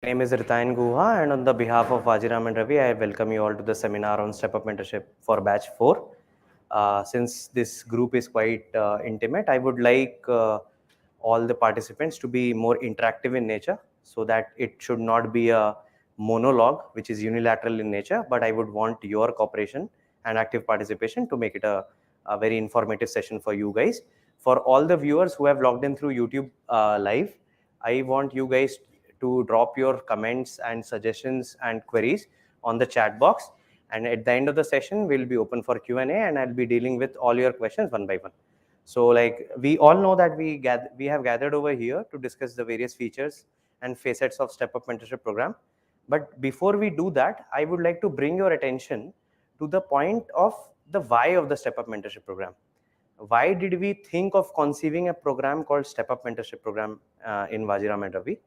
My name is Ritain Guha, and on the behalf of Vajiram and Ravi, I welcome you all to the seminar on StepUp Mentorship for Batch-4. Since this group is quite intimate, I would like all the participants to be more interactive in nature, so that it should not be a monologue which is unilateral in nature, but I would want your cooperation and active participation to make it a very informative session for you guys. For all the viewers who have logged in through YouTube live, I want you guys to drop your comments and suggestions and queries on the chat box, and at the end of the session we'll be open for Q&A, and I'll be dealing with all your questions one by one. So like we all know that we have gathered over here to discuss the various features and facets of StepUp Mentorship Program. But before we do that, I would like to bring your attention to the point of the why of the StepUp Mentorship Program. Why did we think of conceiving a program called StepUp Mentorship Program in Vajiram and Ravi?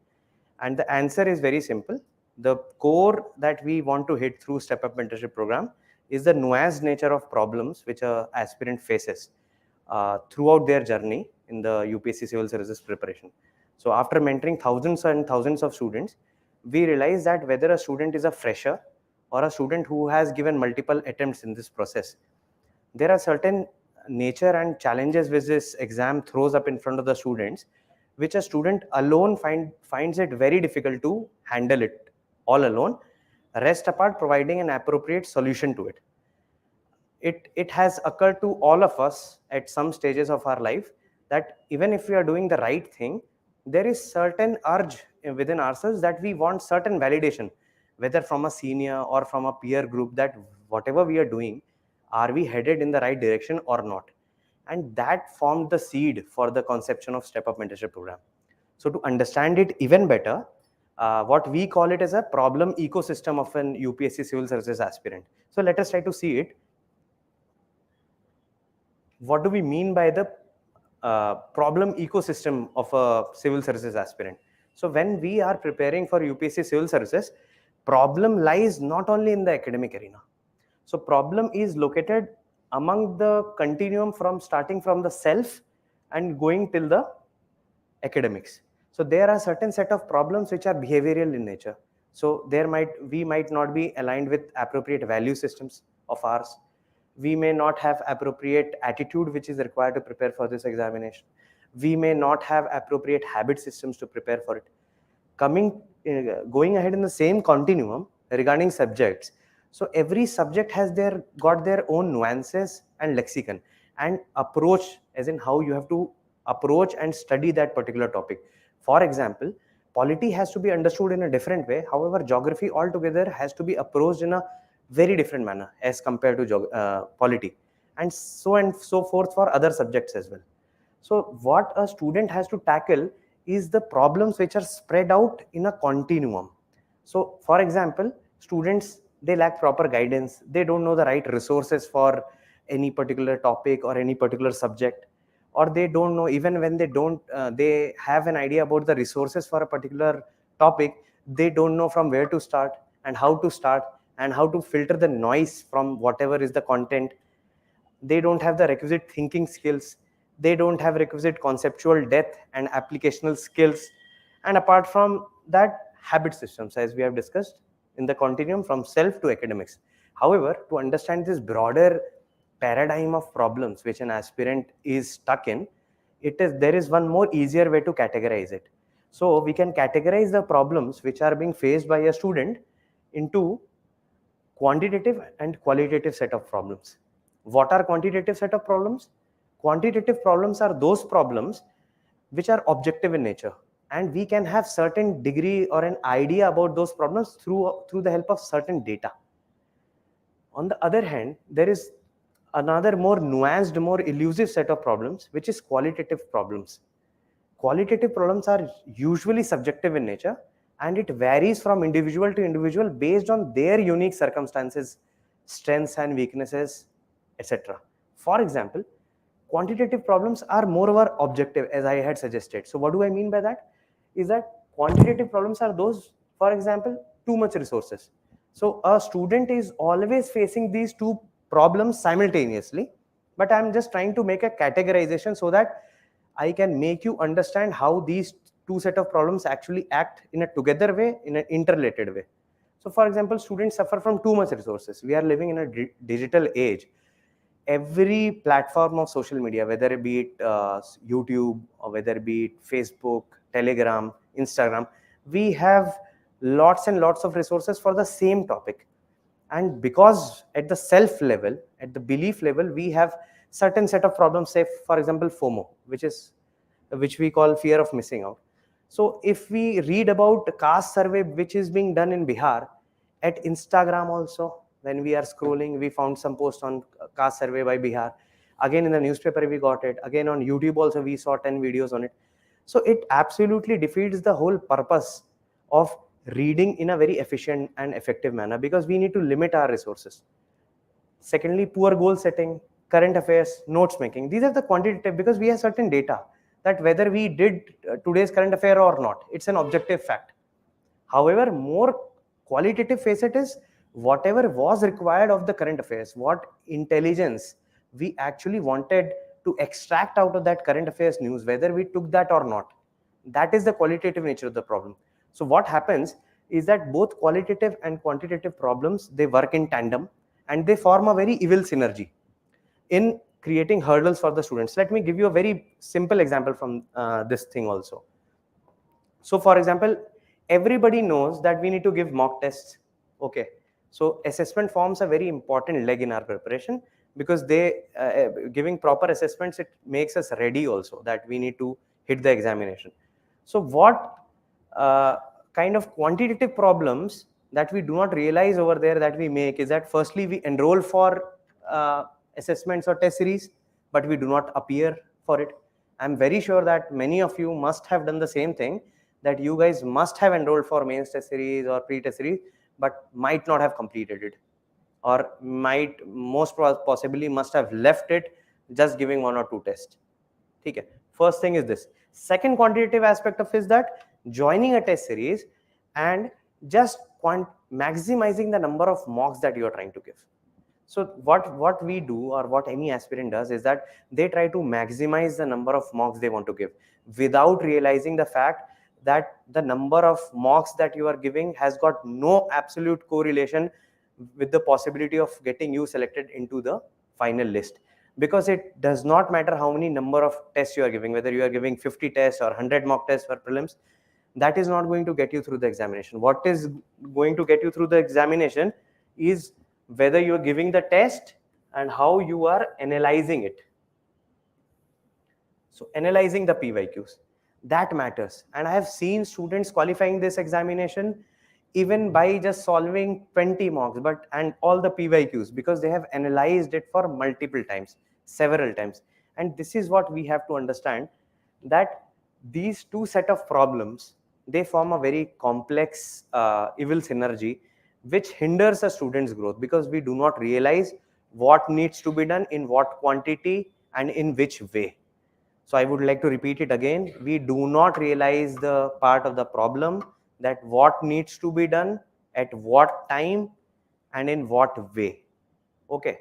And the answer is very simple. The core that we want to hit through StepUp Mentorship Program is the nuanced nature of problems which an aspirant faces throughout their journey in the UPSC Civil Services preparation. So after mentoring thousands and thousands of students, we realize that whether a student is a fresher or a student who has given multiple attempts in this process, there are certain nature and challenges which this exam throws up in front of the students, which a student alone finds it very difficult to handle it all alone, rest apart providing an appropriate solution to it. It has occurred to all of us at some stages of our life that even if we are doing the right thing, there is certain urge within ourselves that we want certain validation, whether from a senior or from a peer group, that whatever we are doing, are we headed in the right direction or not? And that formed the seed for the conception of StepUp Mentorship Program. So to understand it even better, what we call it as a problem ecosystem of an UPSC Civil Services aspirant. So let us try to see it. What do we mean by the problem ecosystem of a civil services aspirant? So when we are preparing for UPSC Civil Services, problem lies not only in the academic arena. So problem is located among the continuum from starting from the self and going till the academics. So there are certain set of problems which are behavioral in nature. So we might not be aligned with appropriate value systems of ours. We may not have appropriate attitude which is required to prepare for this examination. We may not have appropriate habit systems to prepare for it. Going ahead in the same continuum regarding subjects, so every subject has got their own nuances and lexicon and approach, as in how you have to approach and study that particular topic. For example, polity has to be understood in a different way. However, geography altogether has to be approached in a very different manner as compared to polity, and so forth for other subjects as well. So what a student has to tackle is the problems which are spread out in a continuum. So for example, students, they lack proper guidance. They don't know the right resources for any particular topic or any particular subject, or they don't know, even when they have an idea about the resources for a particular topic, they don't know from where to start and how to filter the noise from whatever is the content. They don't have the requisite thinking skills. They don't have requisite conceptual depth and applicational skills. And apart from that, habit systems, as we have discussed in the continuum from self to academics. However, to understand this broader paradigm of problems which an aspirant is stuck in, there is one more easier way to categorize it. So we can categorize the problems which are being faced by a student into quantitative and qualitative set of problems. What are quantitative set of problems? Quantitative problems are those problems which are objective in nature, and we can have certain degree or an idea about those problems through the help of certain data. On the other hand, there is another more nuanced, more elusive set of problems, which is qualitative problems. Qualitative problems are usually subjective in nature, and it varies from individual to individual based on their unique circumstances, strengths and weaknesses, etc. For example, quantitative problems are moreover objective, as I had suggested. So what do I mean by that? Is that quantitative problems are those, for example, too much resources. So a student is always facing these two problems simultaneously, but I'm just trying to make a categorization so that I can make you understand how these two set of problems actually act in a together way, in an interrelated way. So for example, students suffer from too much resources. We are living in a digital age. Every platform of social media, whether it be it YouTube, or whether it be it Facebook, Telegram, Instagram, we have lots and lots of resources for the same topic. And because at the self level, at the belief level, we have certain set of problems, say for example FOMO, which we call fear of missing out. So if we read about the caste survey which is being done in Bihar, at Instagram also, when we are scrolling, we found some post on caste survey by Bihar. Again in the newspaper we got it. Again on YouTube also we saw 10 videos on it. So it absolutely defeats the whole purpose of reading in a very efficient and effective manner, because we need to limit our resources. Secondly, poor goal setting, current affairs, notes making. These are the quantitative, because we have certain data that whether we did today's current affair or not, it's an objective fact. However, more qualitative facet is whatever was required of the current affairs, what intelligence we actually wanted to extract out of that current affairs news, whether we took that or not. That is the qualitative nature of the problem. So what happens is that both qualitative and quantitative problems, they work in tandem and they form a very evil synergy in creating hurdles for the students. Let me give you a very simple example from this thing also. So for example, everybody knows that we need to give mock tests. Okay. So assessment forms a very important leg in our preparation, because they giving proper assessments, it makes us ready also that we need to hit the examination. So what kind of quantitative problems that we do not realize over there that we make is that firstly we enroll for assessments or test series, but we do not appear for it. I'm very sure that many of you must have done the same thing, that you guys must have enrolled for mains test series or pre-test series, but might not have completed it, or might most possibly must have left it just giving one or two tests. Okay. First thing is this. Second quantitative aspect of is that joining a test series and just maximizing the number of mocks that you are trying to give. So what we do, or what any aspirant does, is that they try to maximize the number of mocks they want to give, without realizing the fact that the number of mocks that you are giving has got no absolute correlation with the possibility of getting you selected into the final list. Because it does not matter how many number of tests you are giving, whether you are giving 50 tests or 100 mock tests for prelims, that is not going to get you through the examination. What is going to get you through the examination is whether you are giving the test and how you are analyzing it. So analyzing the PYQs, that matters. And I have seen students qualifying this examination even by just solving 20 mocks and all the PYQs, because they have analyzed it for multiple times, several times. And this is what we have to understand, that these two set of problems, they form a very complex evil synergy which hinders a student's growth, because we do not realize what needs to be done in what quantity and in which way. So I would like to repeat it again. We do not realize the part of the problem, that what needs to be done at what time and in what way. Okay.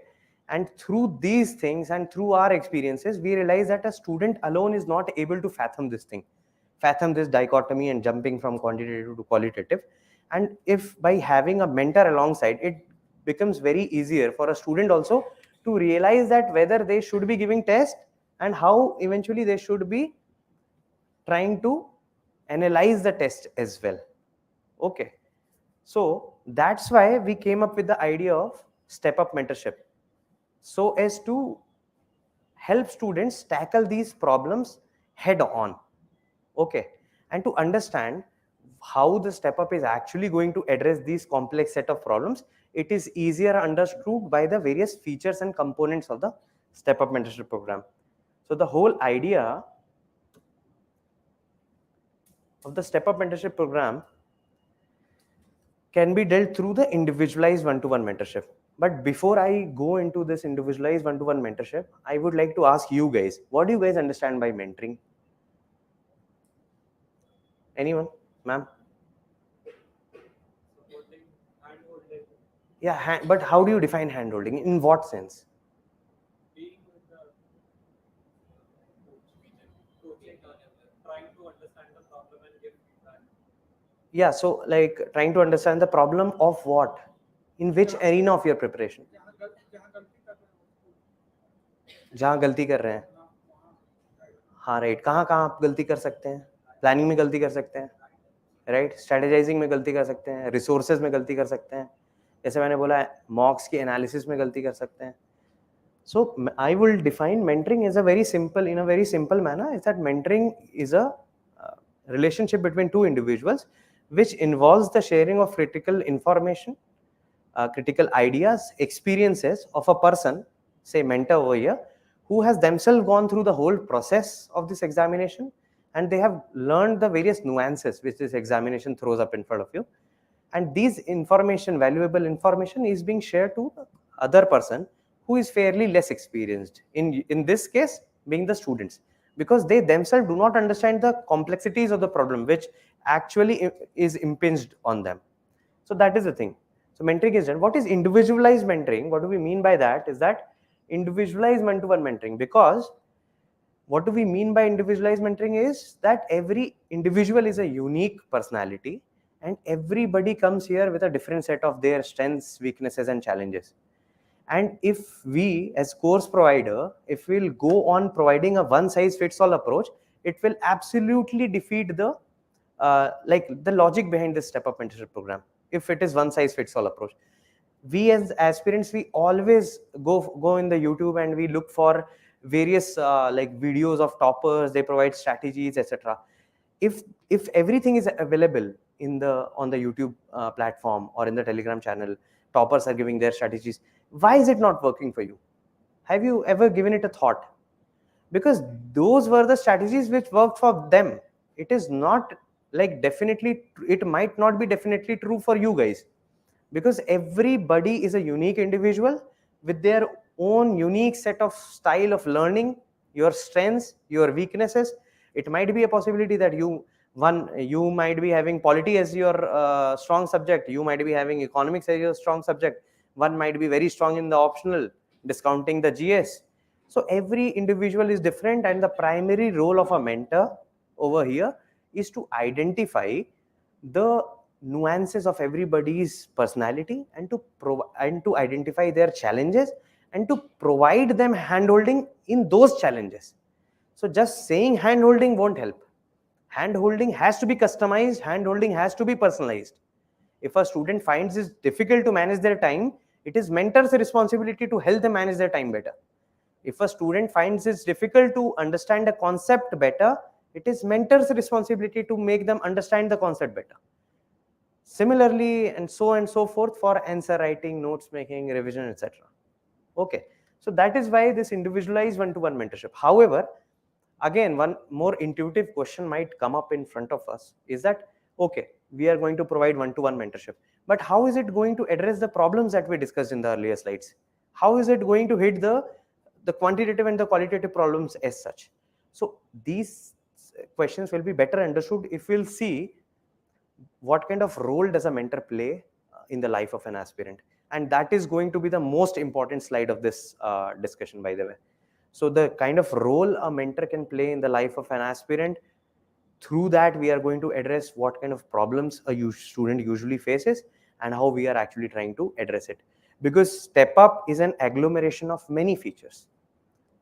And through these things and through our experiences, we realize that a student alone is not able to fathom this thing, fathom this dichotomy and jumping from quantitative to qualitative. And if by having a mentor alongside, it becomes very easier for a student also to realize that whether they should be giving test and how eventually they should be trying to analyze the test as well. Okay. So that's why we came up with the idea of StepUp Mentorship, so as to help students tackle these problems head on. Okay. And to understand how the StepUp is actually going to address these complex set of problems, it is easier understood by the various features and components of the StepUp Mentorship Program. So the whole idea of the StepUp Mentorship Program can be dealt through the individualized one-to-one mentorship. But before I go into this individualized one-to-one mentorship, I would like to ask you guys, what do you guys understand by mentoring? Anyone? Ma'am? Yeah, but how do you define hand-holding? In what sense? Being with the coach, trying to understand the problem Yeah, so like trying to understand the problem of what, in which arena of your preparation. जहाँ गलती कर रहे हैं, हाँ right, कहाँ कहाँ आप गलती कर सकते हैं? प्लानिंग में गलती कर सकते हैं, राइट, स्ट्रेटेजाइजिंग में गलती कर सकते हैं, रिसोर्सेज में गलती कर सकते हैं, जैसे मैंने बोला मॉक्स की एनालिसिस में गलती कर सकते हैं. So I will define mentoring as a very simple, in a very simple manner, is that mentoring is a relationship between two individuals which involves the sharing of critical information, critical ideas, experiences of a person, say mentor over here, who has themselves gone through the whole process of this examination, and they have learned the various nuances which this examination throws up in front of you. And these information, valuable information, is being shared to the other person who is fairly less experienced, in this case being the students, because they themselves do not understand the complexities of the problem which actually is impinged on them. So that is the thing. So mentoring is done. What is individualized mentoring? What do we mean by that? Is that individualized one-to-one mentoring? Because what do we mean by individualized mentoring is that every individual is a unique personality, and everybody comes here with a different set of their strengths, weaknesses, and challenges. And if we as course provider, if we'll go on providing a one size fits all approach, it will absolutely defeat the like the logic behind this StepUp Mentorship Program. If it is one size fits all approach, we as aspirants, we always go in the YouTube and we look for various like videos of toppers. They provide strategies, etc. If everything is available in the on the YouTube platform or in the Telegram channel, toppers are giving their strategies. Why is it not working for you? Have you ever given it a thought? Because those were the strategies which worked for them. It is not like definitely, it might not be definitely true for you guys, because everybody is a unique individual with their own unique set of style of learning, your strengths, your weaknesses. It might be a possibility that you might be having polity as your strong subject, you might be having economics as your strong subject, one might be very strong in the optional, discounting the GS. So every individual is different, and the primary role of a mentor over here is to identify the nuances of everybody's personality, and to identify their challenges, and to provide them handholding in those challenges. So just saying handholding won't help. Handholding has to be customized, handholding has to be personalized. If a student finds it difficult to manage their time, it is mentor's responsibility to help them manage their time better. If a student finds it difficult to understand a concept better, it is mentor's responsibility to make them understand the concept better. Similarly, and so forth for answer writing, notes making, revision, etc. Okay, so that is why this individualized one-to-one mentorship. However, again, one more intuitive question might come up in front of us, is that okay, we are going to provide one-to-one mentorship, but how is it going to address the problems that we discussed in the earlier slides? How is it going to hit the quantitative and the qualitative problems as such? So these questions will be better understood if we'll see what kind of role does a mentor play in the life of an aspirant. And that is going to be the most important slide of this discussion, by the way. So the kind of role a mentor can play in the life of an aspirant, through that we are going to address what kind of problems a student usually faces and how we are actually trying to address it. Because StepUp is an agglomeration of many features.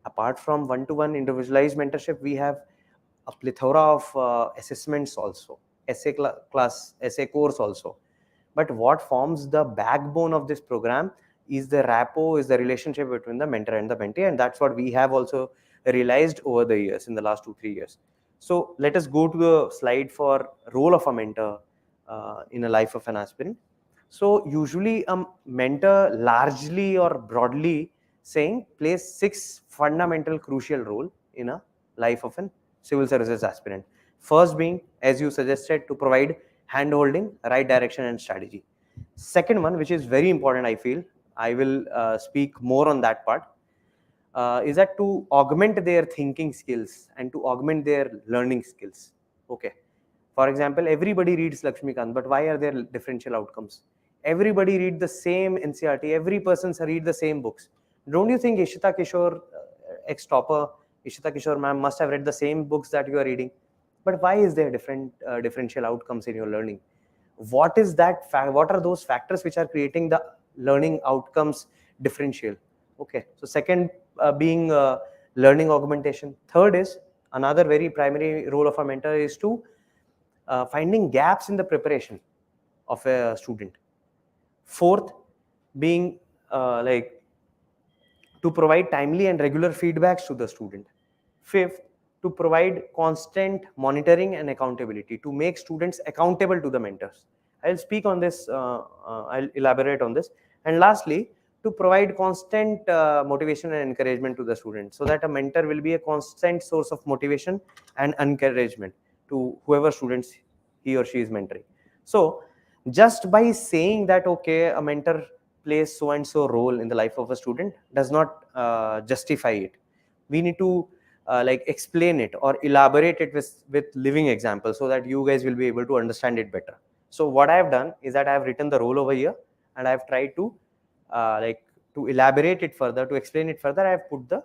Apart from one-to-one individualized mentorship, we have a plethora of assessments also, essay class, essay course also. But what forms the backbone of this program is the rapport, is the relationship between the mentor and the mentee, and that's what we have also realized over the years, in the last 2-3 years. So let us go to the slide for role of a mentor in a life of an aspirant. So usually a mentor, largely or broadly saying, plays 6 fundamental crucial role in a life of an civil services aspirant. First being, as you suggested, to provide hand-holding, right direction and strategy. Second one, which is very important, I feel, I will speak more on that part, is that to augment their thinking skills and to augment their learning skills. Okay. For example, everybody reads Lakshmikant, but why are there differential outcomes? Everybody read the same NCRT, every person read the same books. Don't you think Ishita Kishore, ex-topper, Ishita Kishore ma'am must have read the same books that you are reading? But why is there different differential outcomes in your learning? what is that what are those factors which are creating the learning outcomes differential. Okay, so second being learning augmentation. Third is another very primary role of a mentor is to finding gaps in the preparation of a student. Fourth being like to provide timely and regular feedbacks to the student. Fifth, to provide constant monitoring and accountability to make students accountable to the mentors. I'll speak on this, I'll elaborate on this. And lastly, to provide constant motivation and encouragement to the student, so that a mentor will be a constant source of motivation and encouragement to whoever students he or she is mentoring. So just by saying that, okay, a mentor plays so and so role in the life of a student does not justify it. We need to like explain it or elaborate it with living examples so that you guys will be able to understand it better. So what I have done is that I have written the role over here, and I have tried to like to elaborate it further, to explain it further. I have put the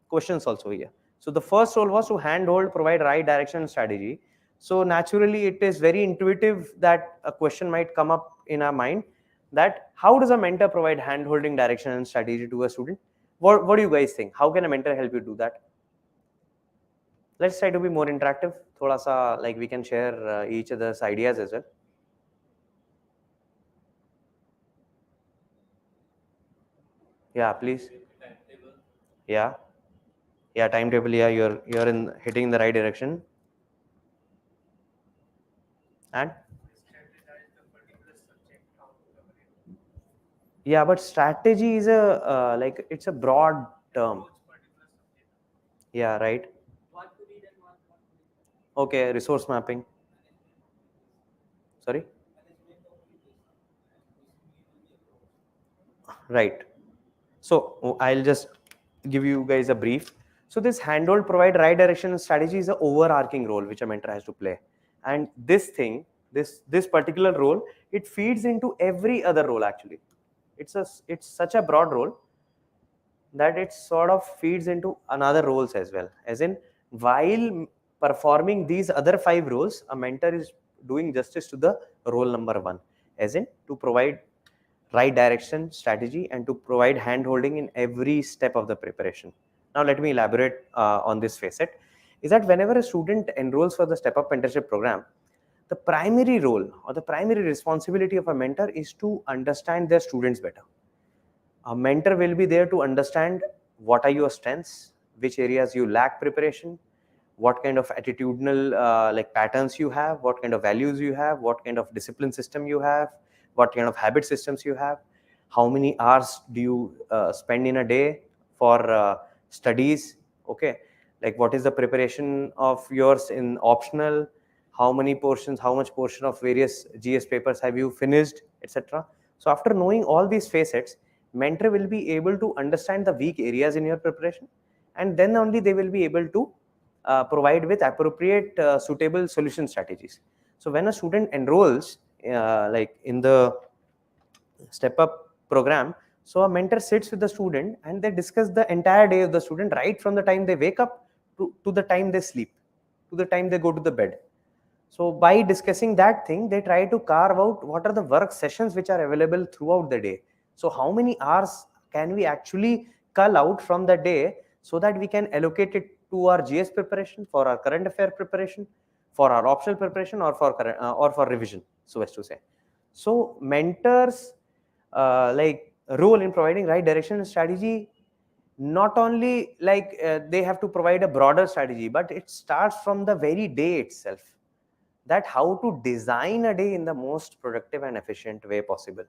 questions also here. So the first role was to handhold, provide right direction and strategy. So naturally it is very intuitive that a question might come up in our mind, that how does a mentor provide hand holding, direction and strategy to a student? What do you guys think? How can a mentor help you do that? Let's try to be more interactive. Thoda sa, like we can share each other's ideas as well. Yeah, please. Timetable. Yeah. Yeah, timetable. Yeah, you're in hitting the right direction. And Strategize the particular subject, how to cover it. yeah, but strategy is a like it's a broad term. Approach particular subject. Yeah, right. What to read and what not to read. Okay, resource mapping. Management of preparation. Sorry. Management of preparation. And basically will be approach. Right. So I'll just give you guys a brief. So this handhold, provide right direction and strategy is the overarching role which a mentor has to play. And this thing, this particular role, it feeds into every other role actually. It's such a broad role that it sort of feeds into another roles as well. As in, while performing these other 5 roles, a mentor is doing justice to the role number 1, as in to provide right direction, strategy, and to provide hand holding in every step of the preparation. Now let me elaborate on this facet. Is that whenever a student enrolls for the StepUp Mentorship Program, the primary role or the primary responsibility of a mentor is to understand their students better. A mentor will be there to understand what are your strengths, which areas you lack preparation, what kind of attitudinal like patterns you have, what kind of values you have, what kind of discipline system you have, what kind of habit systems you have, how many hours do you spend in a day for studies. Okay, like what is the preparation of yours in optional, how many portions, how much portion of various GS papers have you finished, etc. So after knowing all these facets, mentor will be able to understand the weak areas in your preparation, and then only they will be able to provide with appropriate suitable solution strategies. So when a student enrolls like in the StepUp program, so a mentor sits with the student and they discuss the entire day of the student, right from the time they wake up to the time they sleep, to the time they go to the bed. So by discussing that thing, they try to carve out what are the work sessions which are available throughout the day. So how many hours can we actually cull out from the day so that we can allocate it to our GS preparation, for our current affair preparation, for our optional preparation, or for revision, so as to say. So mentors like role in providing right direction and strategy, not only like they have to provide a broader strategy, but it starts from the very day itself, that how to design a day in the most productive and efficient way possible.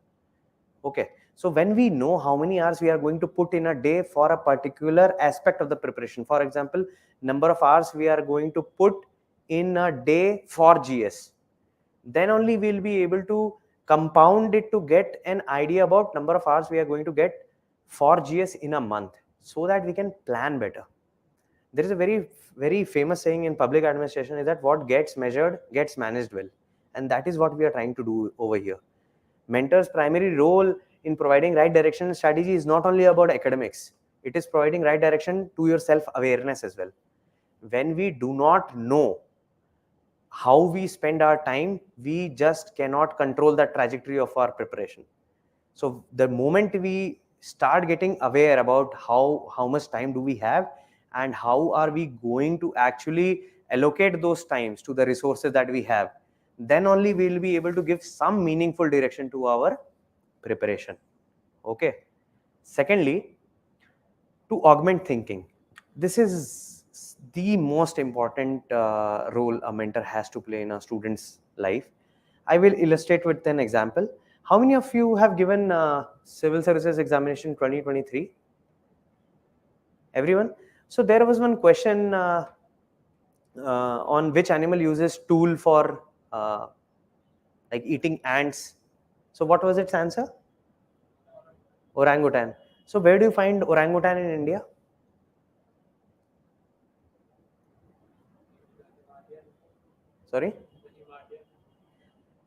Okay, so when we know how many hours we are going to put in a day for a particular aspect of the preparation, for example, number of hours we are going to put in a day for GS, then only we'll be able to compound it to get an idea about number of hours we are going to get for GS in a month, so that we can plan better. There is a very famous saying in public administration, is that what gets measured gets managed well, and that is what we are trying to do over here. Mentor's primary role in providing right direction and strategy is not only about academics, it is providing right direction to your self awareness as well. When we do not know how we spend our time, we just cannot control the trajectory of our preparation. So the moment we start getting aware about how much time do we have and how are we going to actually allocate those times to the resources that we have, then only we will be able to give some meaningful direction to our preparation. Okay. Secondly, to augment thinking. This is the most important role a mentor has to play in a student's life. I will illustrate with an example. How many of you have given civil services examination 2023? Everyone? So there was one question on which animal uses tool for like eating ants. So what was its answer? Orangutan. So where do you find orangutan in India? Sorry?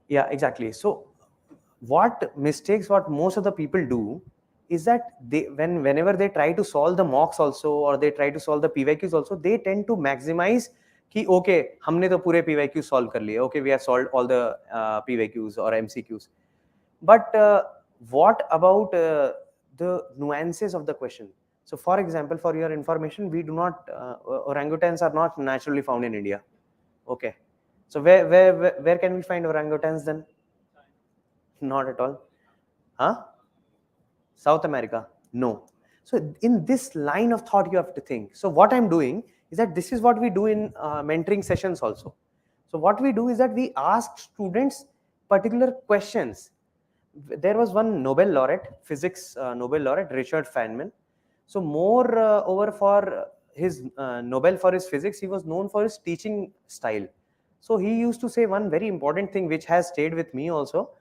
Yeah, exactly. So what mistakes what most of the people do is that they whenever they try to solve the mocks also, or they try to solve the PYQs also, they tend to maximize कि okay हमने तो पूरे PYQ solve कर लिए, okay we have solved all the PYQs or MCQs, but what about the nuances of the question? So for example, for your information, we do not orangutans are not naturally found in India. Okay, so where can we find orangutans then? Not at all. Huh? South America? No. So in this line of thought, you have to think. So what I'm doing is that this is what we do in mentoring sessions also. So what we do is that we ask students particular questions. There was one Nobel laureate, physics Nobel laureate, Richard Feynman. So more over for his Nobel for his physics, he was known for his teaching style. So he used to say one very important thing which has stayed with me also.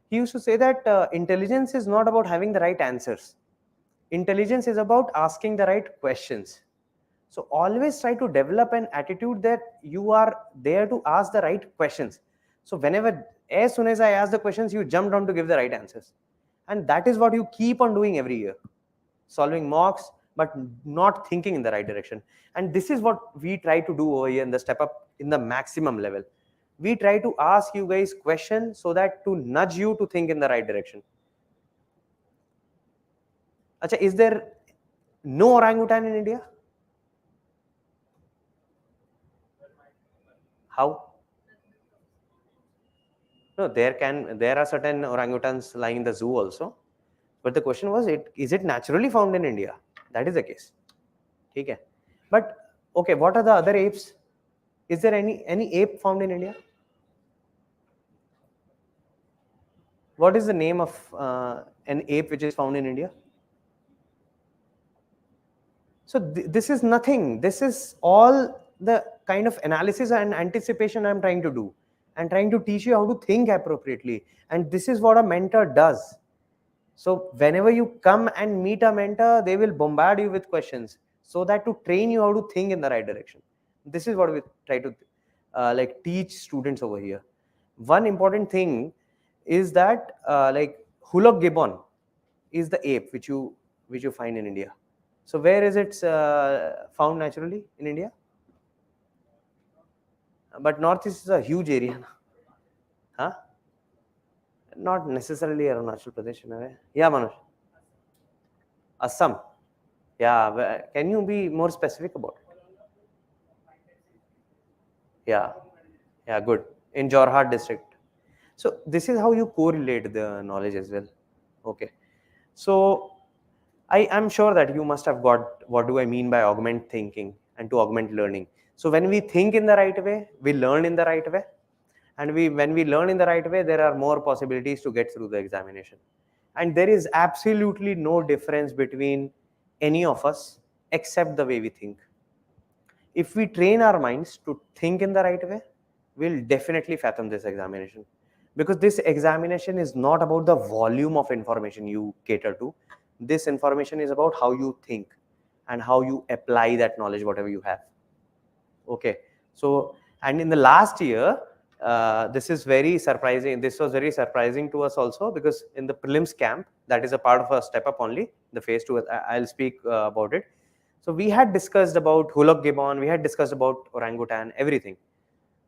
He used to say that intelligence is not about having the right answers. Intelligence is about asking the right questions. So always try to develop an attitude that you are there to ask the right questions. So whenever, as soon as I ask the questions, you jump down to give the right answers. And that is what you keep on doing every year. Solving mocks, but not thinking in the right direction. And this is what we try to do over here in the Step Up in the maximum level. We try to ask you guys questions so that to nudge you to think in the right direction. Acha, is there no orangutan in India? How? No, there are certain orangutans lying in the zoo also. But the question was, is it naturally found in India? That is the case. Okay. But okay, what are the other apes? Is there any ape found in India? What is the name of an ape which is found in India? So this is nothing. This is all the kind of analysis and anticipation I'm trying to do, and trying to teach you how to think appropriately. And this is what a mentor does. So whenever you come and meet a mentor, they will bombard you with questions so that to train you how to think in the right direction. This is what we try to like teach students over here. One important thing is that like Hulok gibbon is the ape which you find in India. So where is it found naturally in India? But Northeast is a huge area. Huh? Not necessarily Arunachal Pradesh. Yeah, Manoj. Assam. Yeah, can you be more specific about it? Yeah, yeah, good. In Jorhat district. So this is how you correlate the knowledge as well. Okay. So I am sure that you must have got what do I mean by augment thinking and to augment learning. So when we think in the right way, we learn in the right way. And when we learn in the right way, there are more possibilities to get through the examination. And there is absolutely no difference between any of us except the way we think. If we train our minds to think in the right way, we'll definitely fathom this examination. Because this examination is not about the volume of information you cater to. This information is about how you think and how you apply that knowledge, whatever you have. Okay. So, and in the last year, this is very surprising. This was very surprising to us also, because in the prelims camp, that is a part of a step up only, the phase 2, I'll speak about it. So we had discussed about Hulok gibbon, we had discussed about orangutan, everything.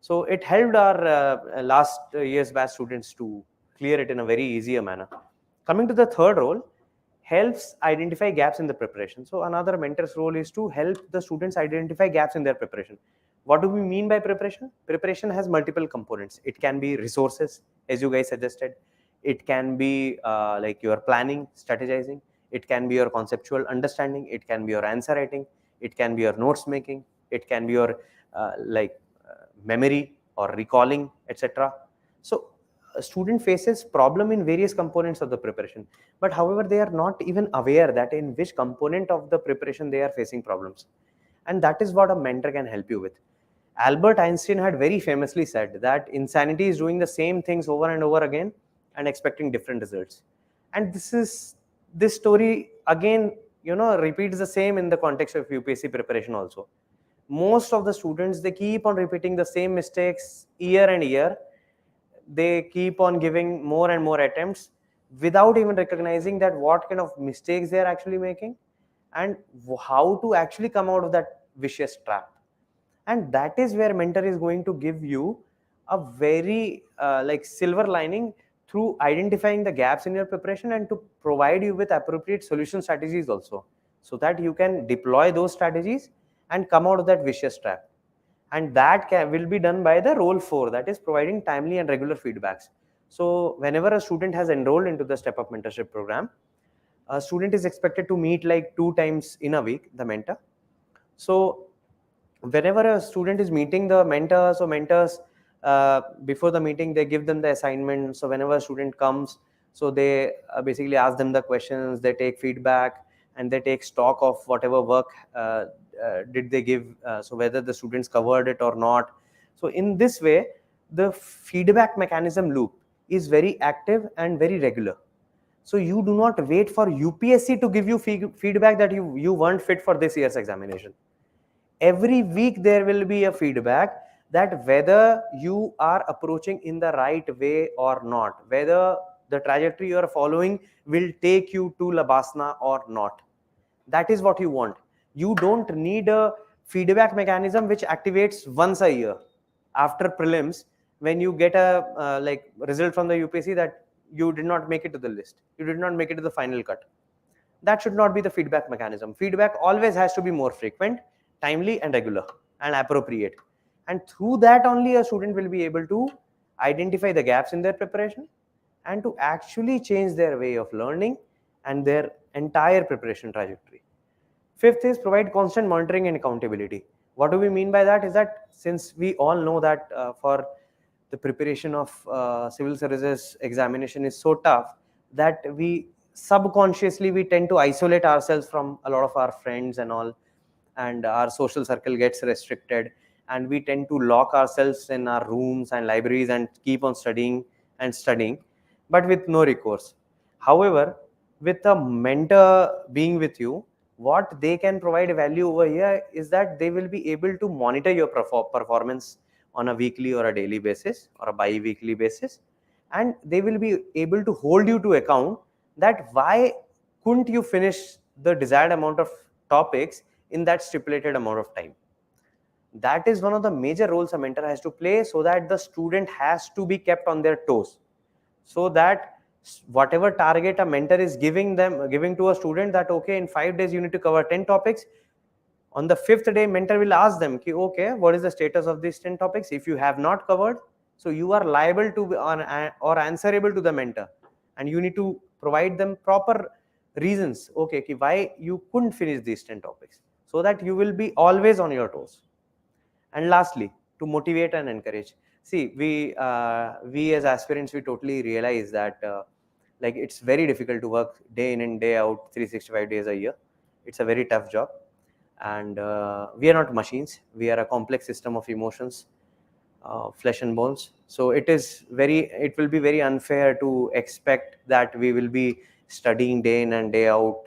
So it helped our last year's batch students to clear it in a very easier manner. Coming to the third role, helps identify gaps in the preparation. So another mentor's role is to help the students identify gaps in their preparation. What do we mean by preparation? Preparation has multiple components. It can be resources, as you guys suggested. It can be like your planning, strategizing. It can be your conceptual understanding. It can be your answer writing. It can be your notes making. It can be your memory or recalling, etc. So a student faces problem in various components of the preparation, but however they are not even aware that in which component of the preparation they are facing problems, and that is what a mentor can help you with. Albert Einstein had very famously said that insanity is doing the same things over and over again and expecting different results. And this story again, repeats the same in the context of UPSC preparation also. Most of the students, they keep on repeating the same mistakes year and year. They keep on giving more and more attempts without even recognizing that what kind of mistakes they are actually making and how to actually come out of that vicious trap. And that is where mentor is going to give you a very like silver lining through identifying the gaps in your preparation and to provide you with appropriate solution strategies also, so that you can deploy those strategies and come out of that vicious trap. And that will be done by the role 4, that is providing timely and regular feedbacks. So whenever a student has enrolled into the StepUp Mentorship Program, a student is expected to meet like 2 times in a week the mentor. So whenever a student is meeting the mentors or mentors, before the meeting they give them the assignment. So whenever a student comes, so they basically ask them the questions, they take feedback, and they take stock of whatever work did they give, so whether the students covered it or not. So in this way, the feedback mechanism loop is very active and very regular. So you do not wait for UPSC to give you feedback that you weren't fit for this year's examination. Every week there will be a feedback that whether you are approaching in the right way or not, whether the trajectory you are following will take you to Labasna or not. That is what you want. You don't need a feedback mechanism which activates once a year after prelims, when you get a like result from the UPSC that you did not make it to the list, you did not make it to the final cut. That should not be the feedback mechanism. Feedback always has to be more frequent, timely, and regular, and appropriate. And through that only a student will be able to identify the gaps in their preparation and to actually change their way of learning and their entire preparation trajectory. Fifth is provide constant monitoring and accountability. What do we mean by that? Is that since we all know that for the preparation of civil services examination is so tough that we subconsciously we tend to isolate ourselves from a lot of our friends and all, and our social circle gets restricted, and we tend to lock ourselves in our rooms and libraries and keep on studying and studying, but with no recourse. However, with a mentor being with you, what they can provide value over here is that they will be able to monitor your performance on a weekly or a daily basis or a bi-weekly basis, and they will be able to hold you to account that why couldn't you finish the desired amount of topics in that stipulated amount of time. That is one of the major roles a mentor has to play, so that the student has to be kept on their toes, so that whatever target a mentor is giving to a student, that okay, in 5 days you need to cover 10 topics, on the 5th day mentor will ask them, okay, what is the status of these 10 topics? If you have not covered, so you are liable to or answerable to the mentor, and you need to provide them proper reasons, okay, why you couldn't finish these 10 topics, so that you will be always on your toes. And lastly, to motivate and encourage. See, we as aspirants, we totally realize that like it's very difficult to work day in and day out 365 days a year. It's a very tough job, and we are not machines. We are a complex system of emotions, flesh and bones. So it will be very unfair to expect that we will be studying day in and day out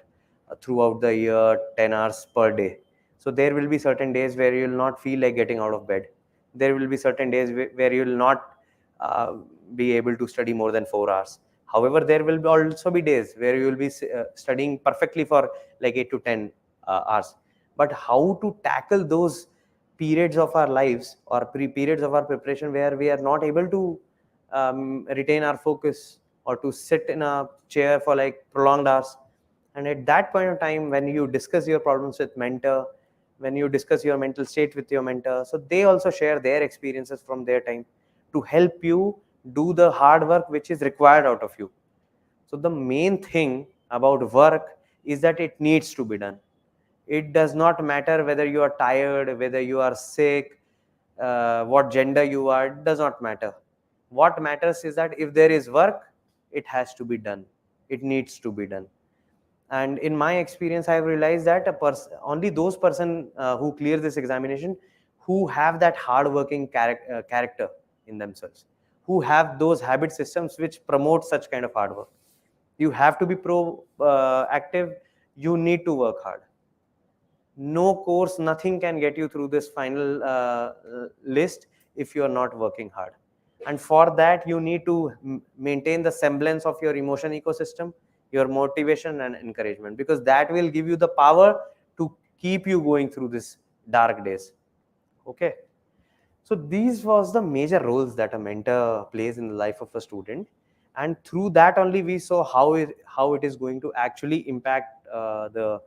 throughout the year 10 hours per day. So there will be certain days where you will not feel like getting out of bed. There will be certain days where you will not be able to study more than 4 hours. However, there will also be days where you will be studying perfectly for like 8 to 10 hours. But how to tackle those periods of our lives or periods of our preparation where we are not able to retain our focus or to sit in a chair for like prolonged hours. And at that point of time, when you discuss your problems with mentor, when you discuss your mental state with your mentor, so they also share their experiences from their time to help you do the hard work which is required out of you. So the main thing about work is that it needs to be done. It does not matter whether you are tired, whether you are sick, what gender you are, it does not matter. What matters is that if there is work, it has to be done. It needs to be done. And in my experience, I have realized that only those person who clear this examination, who have that hard-working character in themselves, who have those habit systems which promote such kind of hard work. You have to be active. You need to work hard. No course, nothing can get you through this final list if you are not working hard. And for that, you need to maintain the semblance of your emotion ecosystem, your motivation and encouragement, because that will give you the power to keep you going through this dark days. Okay. So these was the major roles that a mentor plays in the life of a student, and through that only we saw how it is going to actually impact the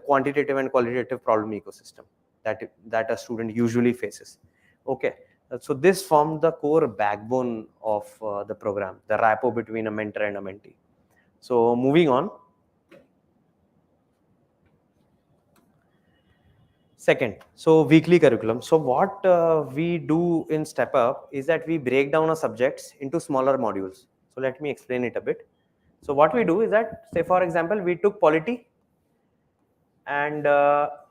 quantitative and qualitative problem ecosystem that a student usually faces. Okay, so this formed the core backbone of the program, the rapport between a mentor and a mentee. So moving on. Second, so weekly curriculum. So what we do in StepUp is that we break down our subjects into smaller modules. So let me explain it a bit. So what we do is that, say for example, we took polity and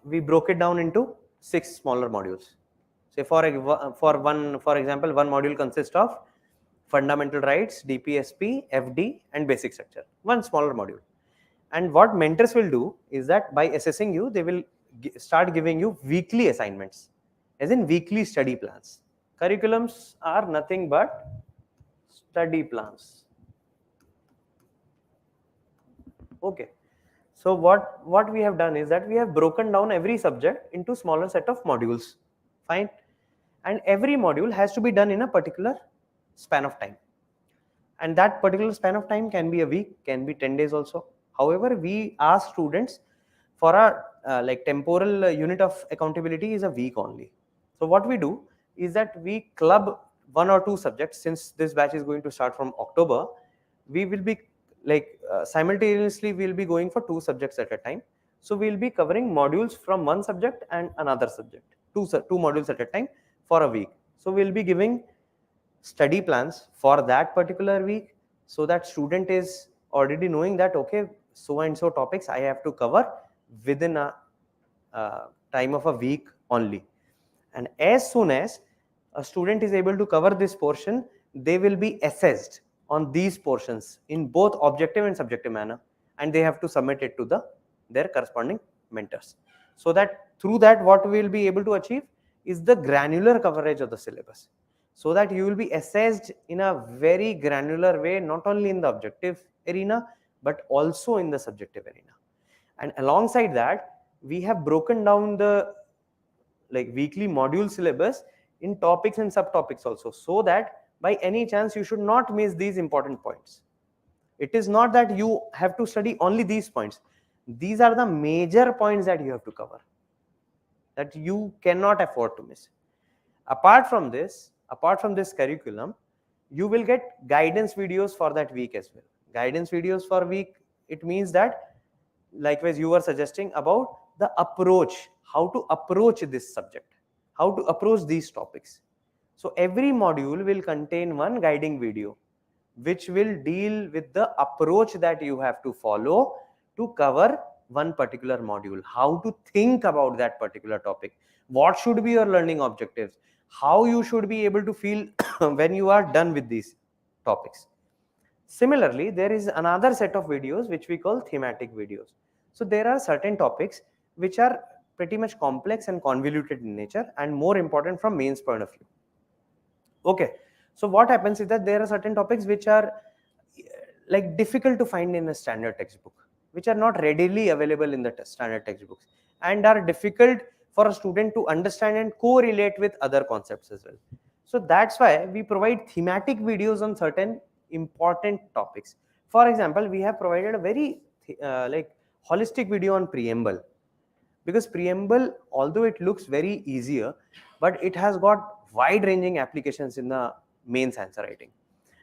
we broke it down into 6 smaller modules. Say for example, one module consists of fundamental rights, DPSP, FD, and basic structure. One smaller module. And what mentors will do is that by assessing you, they will start giving you weekly assignments, as in weekly study plans. Curriculums are nothing but study plans. Okay. So what we have done is that we have broken down every subject into smaller set of modules. Fine. And every module has to be done in a particular span of time. And that particular span of time can be a week, can be 10 days also. However, we ask students for a like temporal unit of accountability is a week only. So what we do is that we club 1 or 2 subjects. Since this batch is going to start from October, we will be like simultaneously we'll be going for 2 subjects at a time. So we'll be covering modules from one subject and another subject, two modules at a time for a week. So we'll be giving study plans for that particular week, so that student is already knowing that okay, so and so topics I have to cover within a time of a week only. And as soon as a student is able to cover this portion, they will be assessed on these portions in both objective and subjective manner, and they have to submit it to their corresponding mentors. So that through that, what we will be able to achieve is the granular coverage of the syllabus, so that you will be assessed in a very granular way, not only in the objective arena but also in the subjective arena. And alongside that, we have broken down the like weekly module syllabus in topics and subtopics also, so that by any chance you should not miss these important points. It is not that you have to study only these points. These are the major points that you have to cover, that you cannot afford to miss. Apart from this curriculum, you will get guidance videos for that week as well. Guidance videos for week, it means that likewise you were suggesting about the approach, how to approach this subject, how to approach these topics. So every module will contain one guiding video which will deal with the approach that you have to follow to cover one particular module, how to think about that particular topic, what should be your learning objectives, how you should be able to feel when you are done with these topics. Similarly, there is another set of videos which we call thematic videos. So there are certain topics which are pretty much complex and convoluted in nature and more important from mains point of view. Okay, so what happens is that there are certain topics which are like difficult to find in a standard textbook, which are not readily available in the standard textbooks, and are difficult for a student to understand and correlate with other concepts as well. So that's why we provide thematic videos on certain important topics. For example, we have provided a very like holistic video on preamble, because preamble, although it looks very easier, but it has got wide ranging applications in the mains answer writing.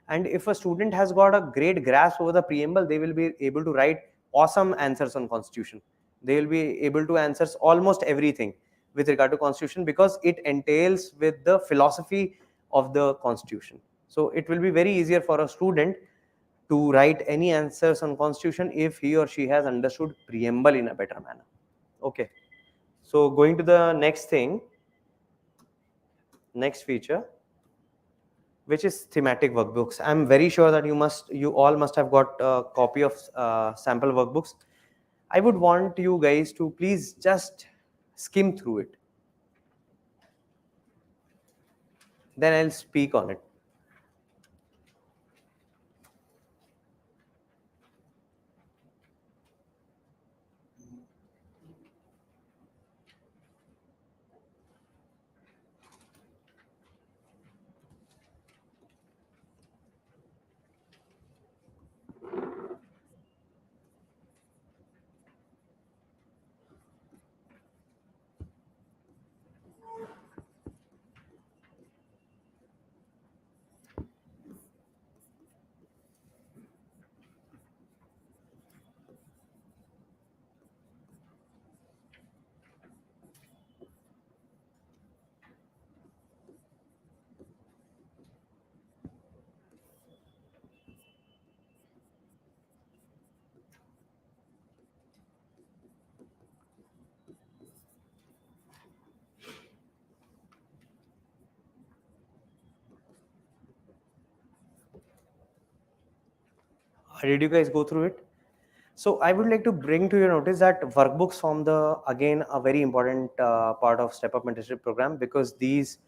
And if a student has got a great grasp over the preamble, they will be able to write awesome answers on constitution. They will be able to answer almost everything with regard to constitution, because it entails with the philosophy of the constitution. So it will be very easier for a student to write any answers on constitution if he or she has understood preamble in a better manner. Okay, so going to the next thing, next feature, which is thematic workbooks. I'm very sure that you all must have got a copy of sample workbooks. I would want you guys to please just skim through it. Then I'll speak on it. Did you guys go through it? So I would like to bring to your notice that workbooks form the, again, a very important part of StepUp Mentorship Program, because these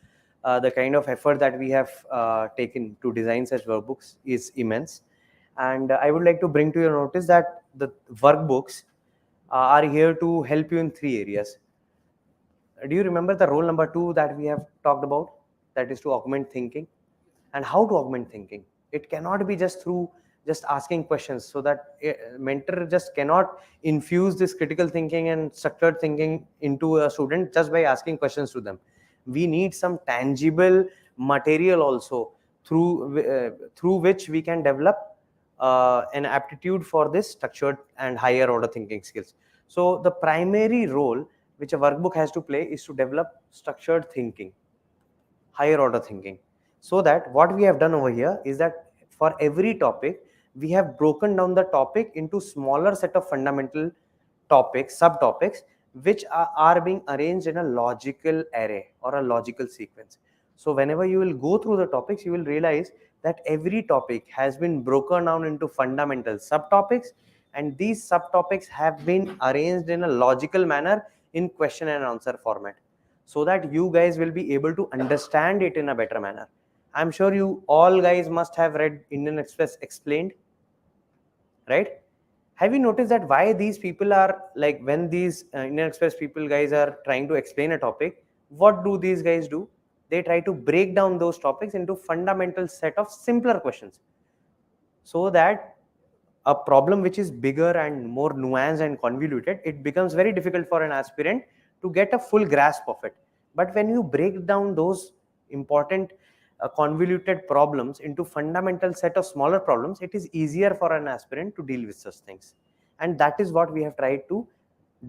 the kind of effort that we have taken to design such workbooks is immense. And I would like to bring to your notice that the workbooks are here to help you in 3 areas. Do you remember the role number 2 that we have talked about? That is to augment thinking. And how to augment thinking? It cannot be just through just asking questions. So that a mentor just cannot infuse this critical thinking and structured thinking into a student just by asking questions to them. We need some tangible material also through which we can develop an aptitude for this structured and higher order thinking skills. So the primary role which a workbook has to play is to develop structured thinking, higher order thinking. So that what we have done over here is that for every topic, we have broken down the topic into smaller set of fundamental topics, subtopics, which are being arranged in a logical array or a logical sequence. So whenever you will go through the topics, you will realize that every topic has been broken down into fundamental subtopics, and these subtopics have been arranged in a logical manner in question and answer format, so that you guys will be able to understand it in a better manner. I'm sure you all guys must have read Indian Express Explained, right? Have you noticed that why these people are like, when these Indian Express people guys are trying to explain a topic, what do these guys do? They try to break down those topics into fundamental set of simpler questions, so that a problem which is bigger and more nuanced and convoluted, it becomes very difficult for an aspirant to get a full grasp of it. But when you break down those important convoluted problems into fundamental set of smaller problems, it is easier for an aspirant to deal with such things. And that is what we have tried to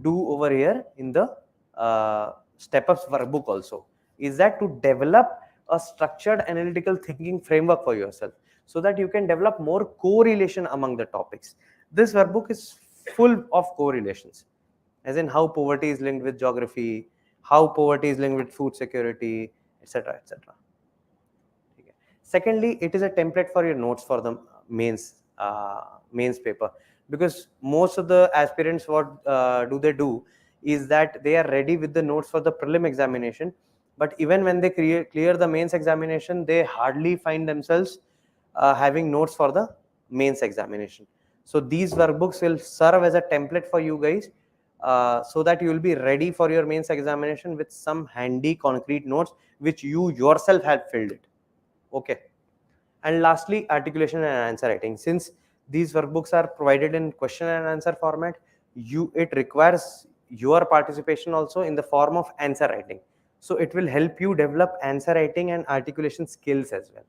do over here in the StepUp's workbook also, is that to develop a structured analytical thinking framework for yourself, so that you can develop more correlation among the topics. This workbook is full of correlations, as in how poverty is linked with geography, how poverty is linked with food security, etc., etc. Secondly, it is a template for your notes for the mains paper, because most of the aspirants, what do they do is that they are ready with the notes for the prelim examination, but even when they clear the mains examination, they hardly find themselves having notes for the mains examination. So these workbooks will serve as a template for you guys so that you will be ready for your mains examination with some handy concrete notes which you yourself have filled it. Okay. And lastly, articulation and answer writing. Since these workbooks are provided in question and answer format, it requires your participation also in the form of answer writing. So it will help you develop answer writing and articulation skills as well.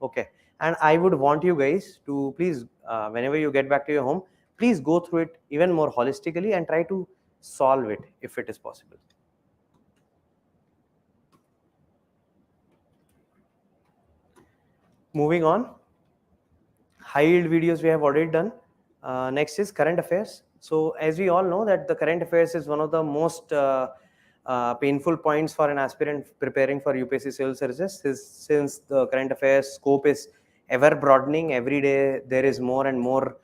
Okay. And I would want you guys to please, whenever you get back to your home, please go through it even more holistically and try to solve it if it is possible. Moving on, high yield videos we have already done. Next is current affairs. So as we all know that the current affairs is one of the most painful points for an aspirant preparing for UPSC civil services, since the current affairs scope is ever broadening. Every day there is more and more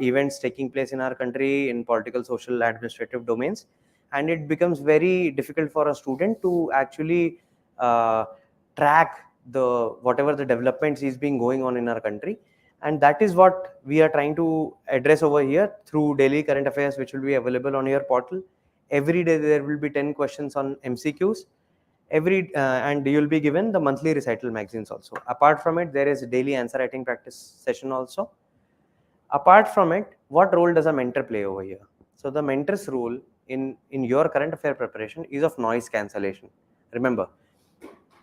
events taking place in our country in political, social, administrative domains, and it becomes very difficult for a student to actually track the whatever the developments is being going on in our country. And that is what we are trying to address over here through daily current affairs, which will be available on your portal. Every day there will be 10 questions on MCQs, and you will be given the monthly recital magazines also. Apart from it, there is a daily answer writing practice session also. Apart from it, what role does a mentor play over here? So the mentor's role in your current affair preparation is of noise cancellation. Remember,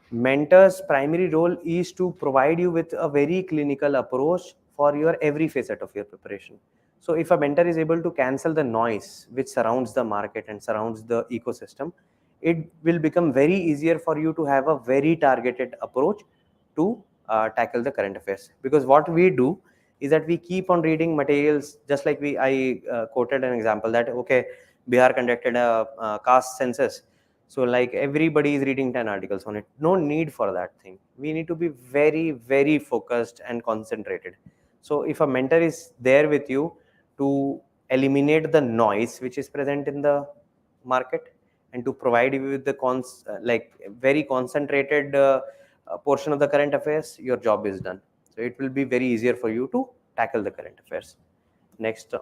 mentor's primary role is to provide you with a very clinical approach for your every facet of your preparation. So if a mentor is able to cancel the noise which surrounds the market and surrounds the ecosystem, it will become very easier for you to have a very targeted approach to tackle the current affairs. Because what we do is that we keep on reading materials, just like I quoted an example that, okay, Bihar conducted a caste census. So like everybody is reading 10 articles on it. No need for that thing. We need to be very, very focused and concentrated. So if a mentor is there with you to eliminate the noise which is present in the market and to provide you with the like very concentrated portion of the current affairs, your job is done. So it will be very easier for you to tackle the current affairs. Next,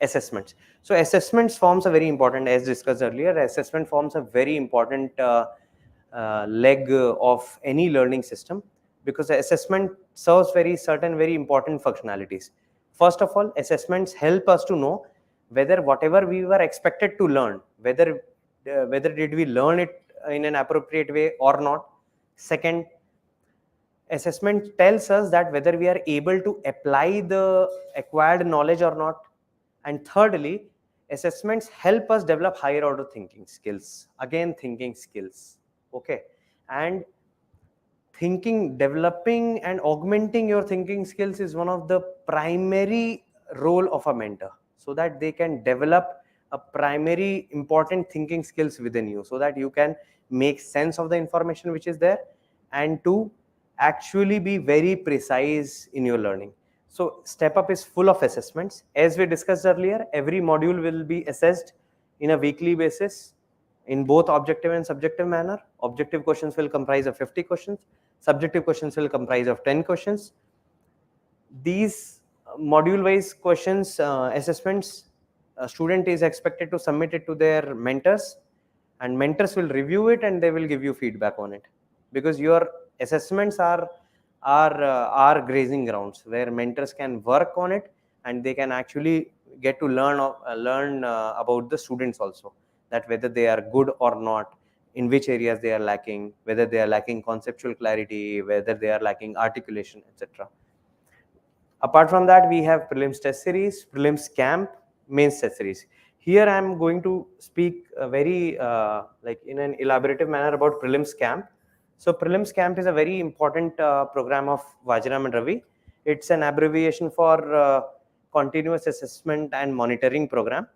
assessments. So assessments forms a very important, as discussed earlier, assessment forms a very important leg of any learning system, because the assessment serves very important functionalities. First of all, assessments help us to know whether whatever we were expected to learn, whether did we learn it in an appropriate way or not. Second, assessment tells us that whether we are able to apply the acquired knowledge or not. And thirdly, assessments help us develop higher order thinking skills. Again, thinking skills. Okay. And developing and augmenting your thinking skills is one of the primary role of a mentor, so that they can develop a primary important thinking skills within you, so that you can make sense of the information which is there and to actually be very precise in your learning. So StepUp is full of assessments. As we discussed earlier, every module will be assessed in a weekly basis in both objective and subjective manner. Objective questions will comprise of 50 questions. Subjective questions will comprise of 10 questions. These module-wise questions, assessments, a student is expected to submit it to their mentors, and mentors will review it and they will give you feedback on it. Because your assessments are grazing grounds where mentors can work on it, and they can actually get to learn about the students also, that whether they are good or not, in which areas they are lacking, whether they are lacking conceptual clarity, whether they are lacking articulation, etc. Apart from that, we have prelims test series, prelims camp, mains test series. Here I am going to speak very like in an elaborative manner about prelims camp. So prelims camp is a very important program of Vajiram and Ravi. It's an abbreviation for continuous assessment and monitoring program.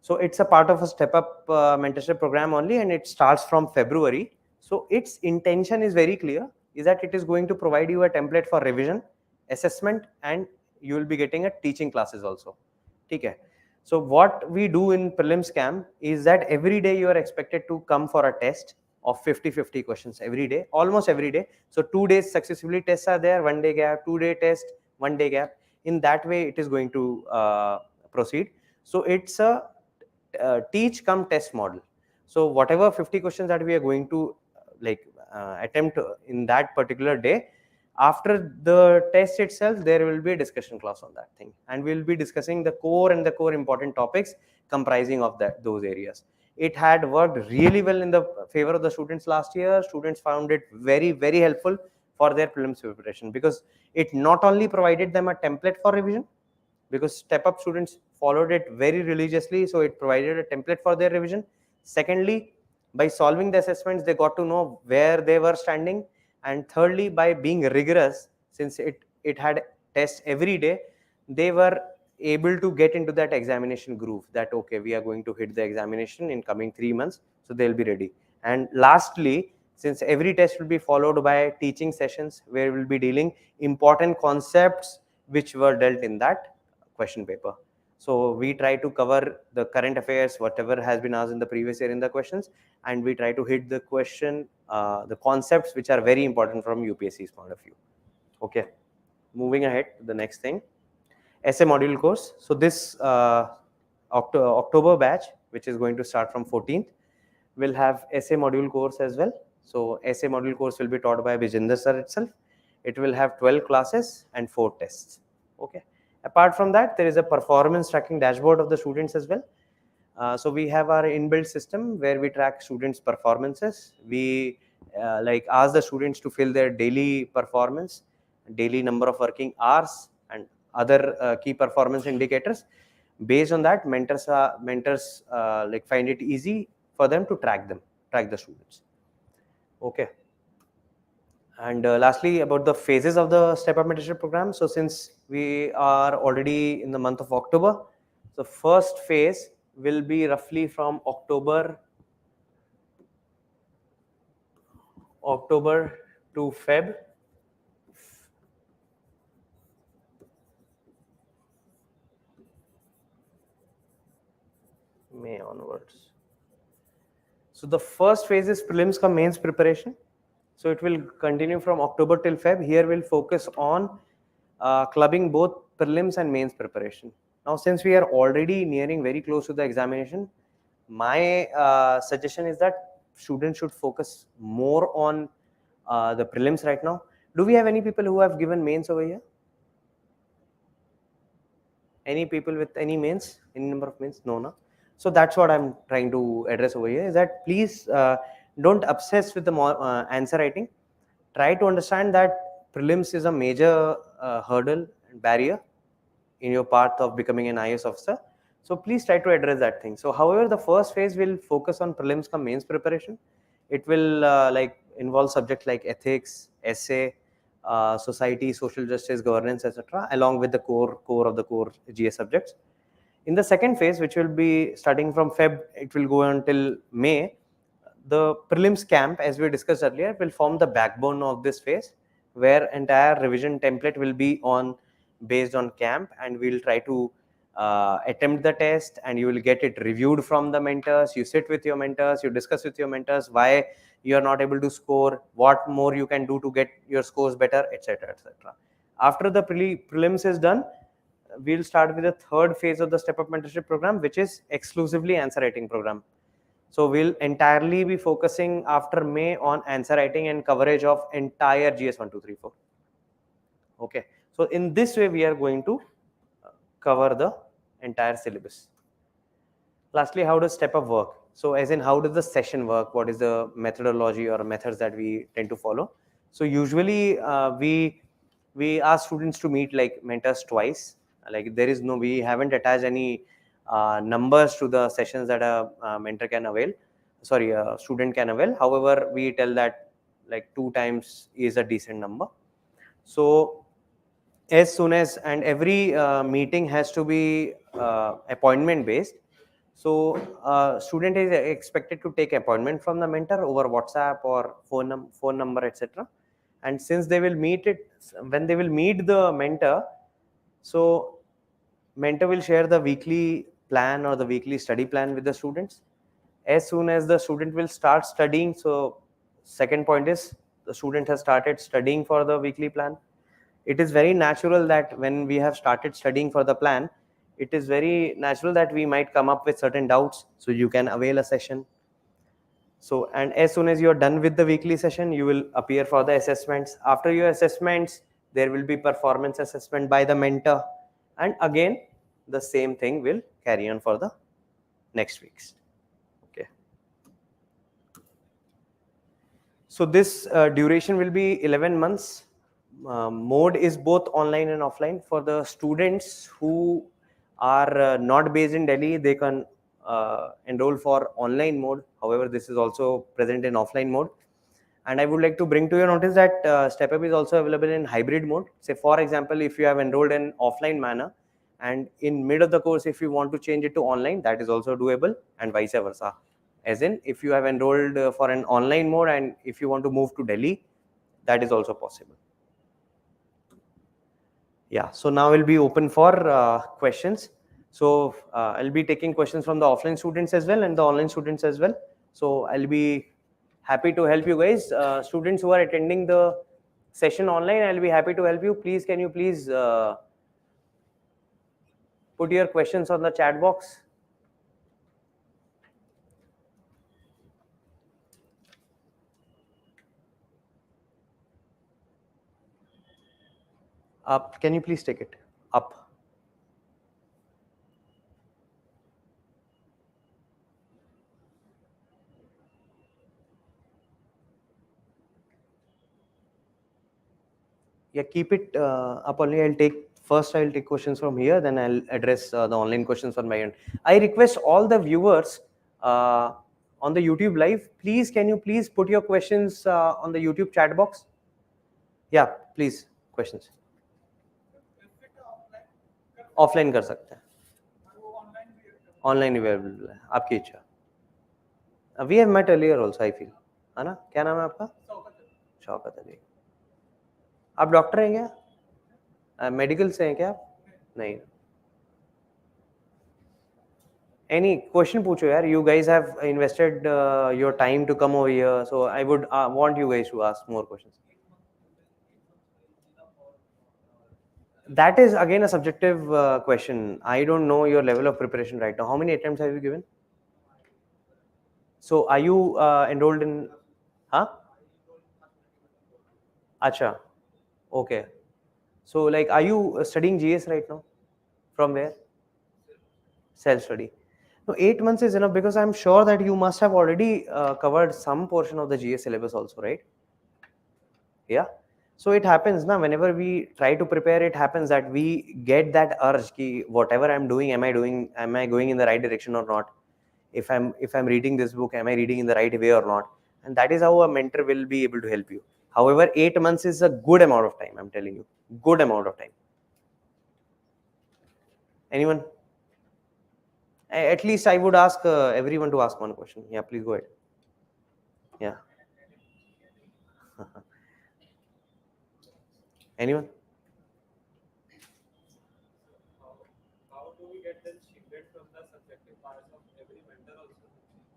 So it's a part of a StepUp mentorship program only, and it starts from February. So its intention is very clear, is that it is going to provide you a template for revision, assessment, and you will be getting a teaching classes also. Okay. So what we do in prelims camp is that every day you are expected to come for a test of 50 questions every day, almost every day. So 2 days successively tests are there, 1 day gap, 2-day test, 1 day gap. In that way it is going to proceed. So it's a teach come test model. So whatever 50 questions that we are going to attempt in that particular day, after the test itself there will be a discussion class on that thing, and we'll be discussing the core and the core important topics comprising of those areas. It had worked really well in the favor of the students last year. Students found it very, very helpful for their prelims preparation, because it not only provided them a template for revision, because StepUp students followed it very religiously, so it provided a template for their revision. Secondly, by solving the assessments, they got to know where they were standing. And thirdly, by being rigorous, since it had tests every day, they were able to get into that examination groove, that okay, we are going to hit the examination in coming 3 months, so they'll be ready. And lastly, since every test will be followed by teaching sessions where we'll be dealing important concepts which were dealt in that question paper. So we try to cover the current affairs, whatever has been asked in the previous year in the questions, and we try to hit the question, the concepts which are very important from UPSC's point of view. Okay, moving ahead to the next thing, essay module course. So this October batch, which is going to start from 14th, will have essay module course as well. So essay module course will be taught by Vijender sir itself. It will have 12 classes and 4 tests. Okay. Apart from that, there is a performance tracking dashboard of the students as well. So we have our inbuilt system where we track students' performances. We ask the students to fill their daily performance, daily number of working hours, and other key performance indicators. Based on that, mentors find it easy for them to track the students. Okay. And lastly, about the phases of the StepUp Mentorship Program. So since we are already in the month of October, the first phase will be roughly from October to Feb. May onwards. So the first phase is prelims cum mains preparation. So it will continue from October till Feb. Here we'll focus on clubbing both prelims and mains preparation. Now, since we are already nearing very close to the examination, my suggestion is that students should focus more on the prelims right now. Do we have any people who have given mains over here? Any people with any mains? Any number of mains? No, no. So that's what I'm trying to address over here, is that please don't obsess with the answer writing. Try to understand that prelims is a major hurdle and barrier in your path of becoming an IAS officer. So please try to address that thing. So however, the first phase will focus on prelims cum mains preparation. It will involve subjects like ethics, essay, society, social justice, governance, etc., along with the core of the core GS subjects. In the second phase, which will be starting from Feb, it will go until May. The prelims camp, as we discussed earlier, will form the backbone of this phase, where entire revision template will be based on camp, and we'll try to attempt the test, and you will get it reviewed from the mentors. You sit with your mentors, you discuss with your mentors why you are not able to score, what more you can do to get your scores better, etc., etc. After the prelims is done, we'll start with the third phase of the StepUp Mentorship Program, which is exclusively answer writing program. So we'll entirely be focusing after May on answer writing and coverage of entire GS 1, 2, 3, 4. Okay. So in this way, we are going to cover the entire syllabus. Lastly, how does StepUp work? So as in, how does the session work? What is the methodology or methods that we tend to follow? So usually we ask students to meet like mentors twice. Like we haven't attached any numbers to the sessions that a mentor can avail. Sorry, a student can avail. However, we tell that like 2 times is a decent number. So as soon as, and every meeting has to be appointment based. So student is expected to take appointment from the mentor over WhatsApp or phone number, etc. And since they will meet when they will meet the mentor, so mentor will share the weekly plan or the weekly study plan with the students. As soon as the student will start studying, so second point is the student has started studying for the weekly plan. It is very natural that when we have started studying for the plan, it is very natural that we might come up with certain doubts, so you can avail a session. So, and as soon as you're done with the weekly session, you will appear for the assessments. After your assessments, there will be performance assessment by the mentor, and again the same thing will carry on for the next weeks. Okay. So this duration will be 11 months. Mode is both online and offline. For the students who are not based in Delhi, they can enroll for online mode. However, this is also present in offline mode. And I would like to bring to your notice that StepUp is also available in hybrid mode. Say, for example, if you have enrolled in offline manner, and in mid of the course, if you want to change it to online, that is also doable, and vice versa. As in, if you have enrolled for an online mode and if you want to move to Delhi, that is also possible. Yeah, so now we'll be open for questions. So I'll be taking questions from the offline students as well and the online students as well. So I'll be happy to help you guys. Students who are attending the session online, I'll be happy to help you. Please, can you please put your questions on the chat box? Up, can you please take it up? Yeah, keep it up only. I'll take questions from here, then I'll address the online questions on my end. I request all the viewers on the YouTube live, please, can you please put your questions on the YouTube chat box? Yeah, please, questions. Offline कर सकते हैं, online available है, आपकी इच्छा। We have met earlier also, I feel, है ना? क्या नाम है आपका? शौकत अली। आप डॉक्टर हैं क्या? मेडिकल से हैं क्या आप? नहीं। Any question पूछो यार, you guys have invested your time to come over here, so I would want you guys to ask more questions. That is again a subjective question. I don't know your level of preparation right now. How many attempts have you given? So are you enrolled in, huh? Acha, okay. So like, are you studying GS right now? From where? Self-study. No, 8 months is enough, because I'm sure that you must have already covered some portion of the GS syllabus also, right? Yeah. So it happens now, whenever we try to prepare, it happens that we get that urge ki whatever I'm doing, am I going in the right direction or not? If I'm reading this book, am I reading in the right way or not? And that is how a mentor will be able to help you. However, 8 months is a good amount of time, I'm telling you, good amount of time. Anyone? At least I would ask everyone to ask one question. Yeah, please go ahead. Yeah. Anyone? How do we get them shielded from the subjective bias of every mentor also?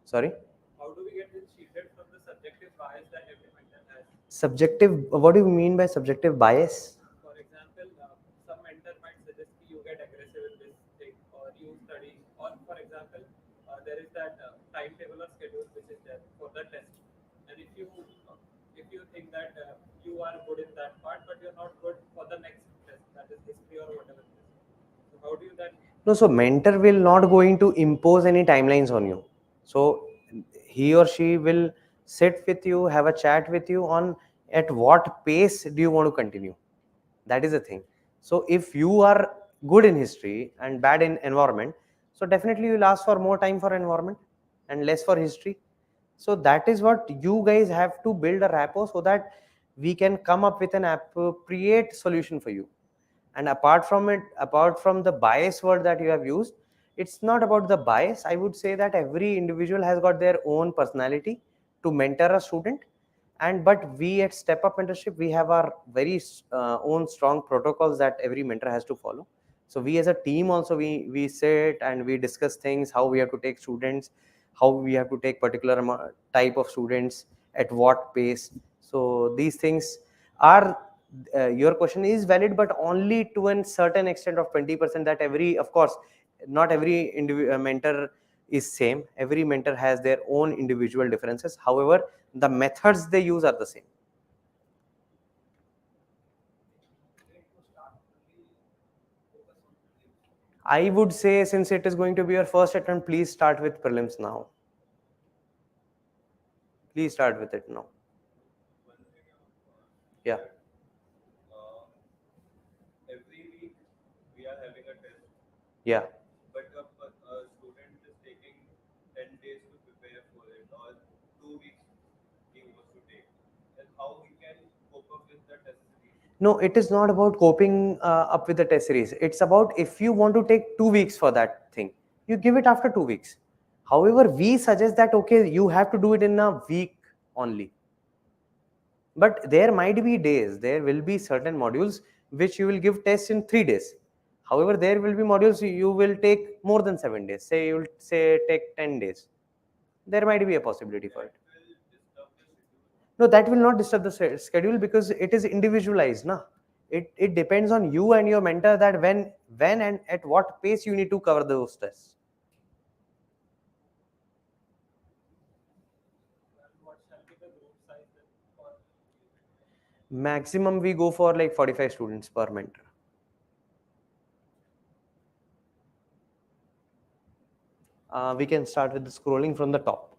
Sorry? How do we get them shielded from the subjective bias that every mentor has? Subjective, what do you mean by subjective bias? For example, some mentor might suggest you get aggressive in this thing, or you study, or for example, there is that timetable or schedule which is there for the test, and if you think that you are good in that part, but you're not good for the next test, that is history or whatever it is. So how do you then? No, so mentor will not going to impose any timelines on you. So he or she will sit with you, have a chat with you on at what pace do you want to continue. That is the thing. So if you are good in history and bad in environment, so definitely you'll ask for more time for environment and less for history. So that is what you guys have to build a rapport, so that we can come up with an appropriate solution for you. And apart from it, apart from the bias word that you have used, it's not about the bias. I would say that every individual has got their own personality to mentor a student, and but we at StepUp Mentorship, we have our very own strong protocols that every mentor has to follow. So we as a team also, we sit and we discuss things, how we have to take students, how we have to take particular type of students, at what pace. So these things are your question is valid, but only to a certain extent of 20%. That every, of course, not every mentor is same. Every mentor has their own individual differences. However, the methods they use are the same. I would say, since it is going to be your first attempt, please start with prelims now. Please start with it now. Yeah. Every week we are having a test, Yeah. but a student is taking 10 days to prepare for it, or 2 weeks he wants to take. Then how we can cope up with the test series? No, it is not about coping up with the test series. It's about if you want to take 2 weeks for that thing, you give it after 2 weeks. However, we suggest that, okay, you have to do it in a week only. But there might be days, there will be certain modules which you will give tests in 3 days. However, there will be modules you will take more than 7 days. Say you will say take 10 days. There might be a possibility for it. No, that will not disturb the schedule because it is individualized. Na? It depends on you and your mentor that when and at what pace you need to cover those tests. What shall be the group size then for Maximum we go for like 45 students per mentor. We can start with the scrolling from the top.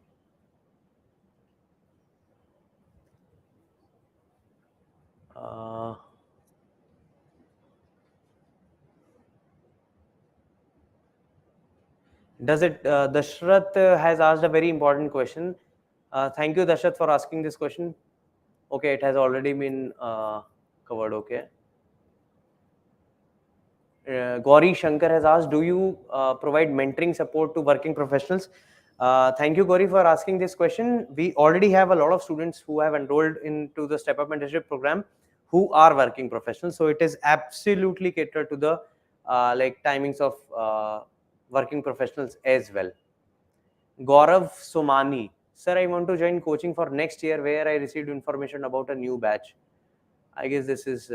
Does it? Dashrath has asked a very important question. Thank you, Dashrath, for asking this question. Okay, it has already been covered. Okay. Gauri Shankar has asked, do you provide mentoring support to working professionals? Thank you, Gauri, for asking this question. We already have a lot of students who have enrolled into the StepUp Mentorship Program who are working professionals. So it is absolutely catered to the like timings of working professionals as well. Gaurav Somani, sir, I want to join coaching for next year where I received information about a new batch. I guess this is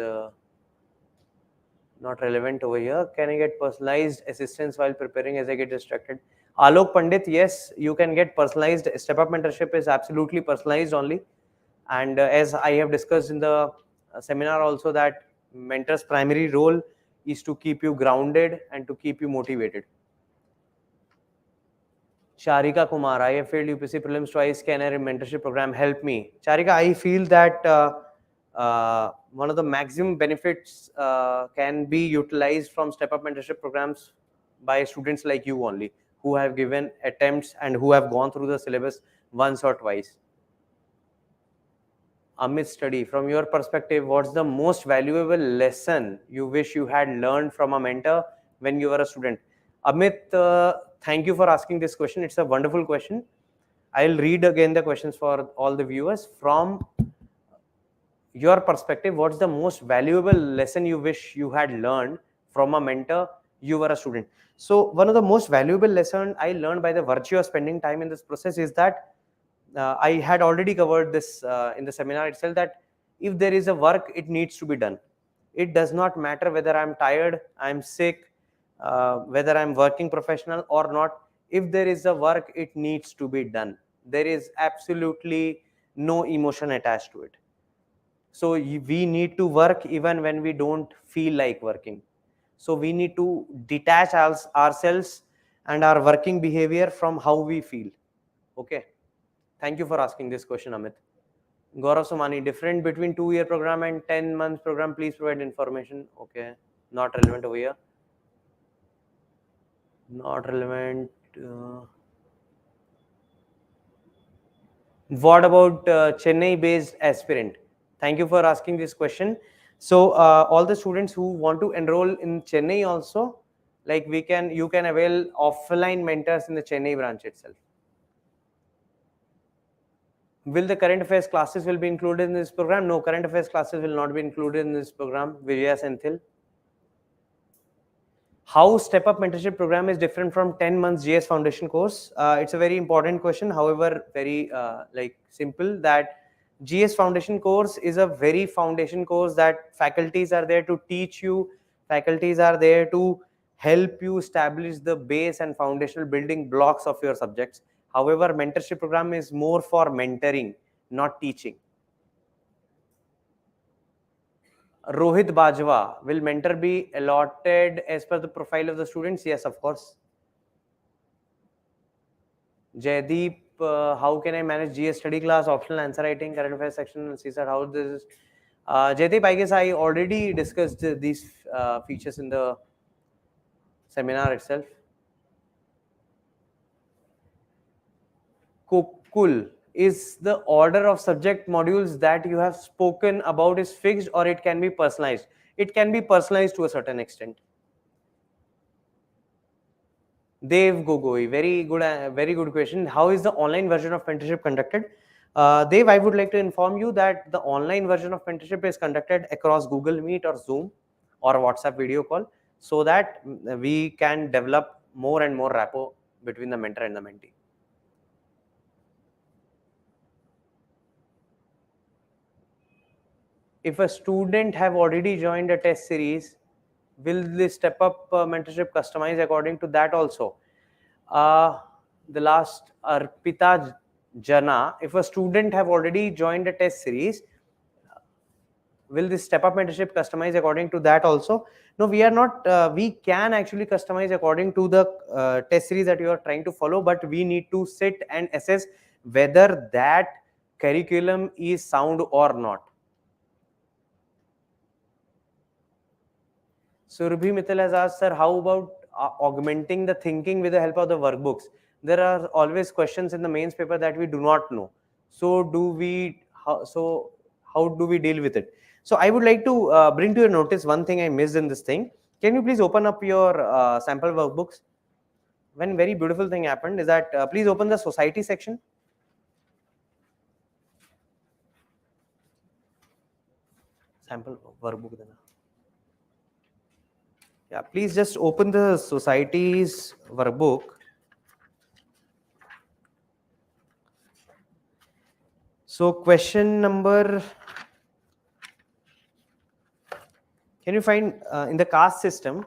not relevant over here. Can I get personalized assistance while preparing as I get distracted? Alok Pandit, yes, you can get personalized. StepUp mentorship is absolutely personalized only. And as I have discussed in the seminar also, that mentor's primary role is to keep you grounded and to keep you motivated. Charika Kumar, I have failed UPSC prelims twice. Can a mentorship program help me? Charika, I feel that one of the maximum benefits can be utilized from StepUp mentorship programs by students like you only, who have given attempts and who have gone through the syllabus once or twice. Amit Study, from your perspective, what's the most valuable lesson you wish you had learned from a mentor when you were a student? Amit, thank you for asking this question. It's a wonderful question. I'll read again the questions for all the viewers. From your perspective, what's the most valuable lesson you wish you had learned from a mentor you were a student? So one of the most valuable lesson I learned by the virtue of spending time in this process is that I had already covered this in the seminar itself, that if there is a work, it needs to be done. It does not matter whether I'm tired, I'm sick, whether I'm working professional or not. If there is a work, it needs to be done. There is absolutely no emotion attached to it. So we need to work even when we don't feel like working. So we need to detach ourselves and our working behavior from how we feel. Okay. Thank you for asking this question, Amit. Gaurav Somani, different between 2-year program and 10 months program, please provide information. Okay, not relevant over here. Not relevant. What about Chennai based aspirant? Thank you for asking this question. So all the students who want to enroll in Chennai also, like you can avail offline mentors in the Chennai branch itself. Will the current affairs classes will be included in this program? No, current affairs classes will not be included in this program. Vijaya Senthil. How StepUp mentorship program is different from 10 months GS foundation course? It's a very important question. However, very like simple, that GS foundation course is a very foundation course that faculties are there to teach you, faculties are there to help you establish the base and foundational building blocks of your subjects. However, mentorship program is more for mentoring, not teaching. Rohit Bajwa, will mentor be allotted as per the profile of the students? Yes, of course. Jaydeep, how can I manage GS study class, optional answer writing, current affairs section, and CSAT? How this is? Jaydeep, I guess I already discussed these features in the seminar itself. Kukul, is the order of subject modules that you have spoken about is fixed, or it can be personalized? It can be personalized to a certain extent. Dev Gogoi, very good question. How is the online version of mentorship conducted? Dev, I would like to inform you that the online version of mentorship is conducted across Google Meet or Zoom or WhatsApp video call, so that we can develop more and more rapport between the mentor and the mentee. If a student have already joined a test series, will the StepUp mentorship customize according to that also? The last Arpita Jana, if a student have already joined a test series, will this StepUp mentorship customize according to that also? No, we are not. We can actually customize according to the test series that you are trying to follow, but we need to sit and assess whether that curriculum is sound or not. Surabhi Mittal has asked, sir, how about augmenting the thinking with the help of the workbooks? There are always questions in the mains paper that we do not know. So how do we deal with it? So I would like to bring to your notice one thing I missed in this thing. Can you please open up your sample workbooks? One very beautiful thing happened is that please open the society section. Sample workbook. Yeah, please just open the society's workbook. So question number, can you find in the caste system,